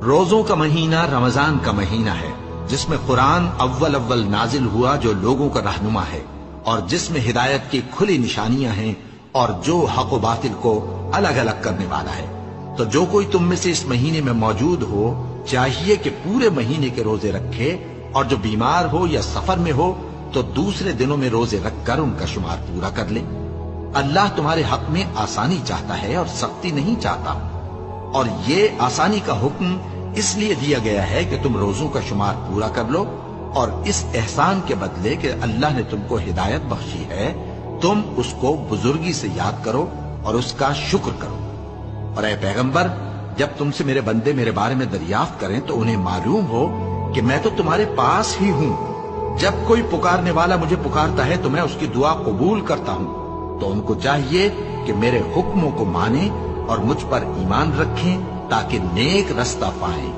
روزوں کا مہینہ رمضان کا مہینہ ہے، جس میں قرآن اول نازل ہوا، جو لوگوں کا رہنما ہے اور جس میں ہدایت کی کھلی نشانیاں ہیں اور جو حق و باطل کو الگ الگ کرنے والا ہے۔ تو جو کوئی تم میں سے اس مہینے میں موجود ہو چاہیے کہ پورے مہینے کے روزے رکھے، اور جو بیمار ہو یا سفر میں ہو تو دوسرے دنوں میں روزے رکھ کر ان کا شمار پورا کر لے۔ اللہ تمہارے حق میں آسانی چاہتا ہے اور سختی نہیں چاہتا، اور یہ آسانی کا حکم اس لیے دیا گیا ہے کہ تم روزوں کا شمار پورا کر لو، اور اس احسان کے بدلے کہ اللہ نے تم کو ہدایت بخشی ہے تم اس کو بزرگی سے یاد کرو اور اس کا شکر کرو۔ اور اے پیغمبر، جب تم سے میرے بندے میرے بارے میں دریافت کریں تو انہیں معلوم ہو کہ میں تو تمہارے پاس ہی ہوں۔ جب کوئی پکارنے والا مجھے پکارتا ہے تو میں اس کی دعا قبول کرتا ہوں، تو ان کو چاہیے کہ میرے حکموں کو مانیں اور مجھ پر ایمان رکھیں تاکہ نیک رستہ پائیں۔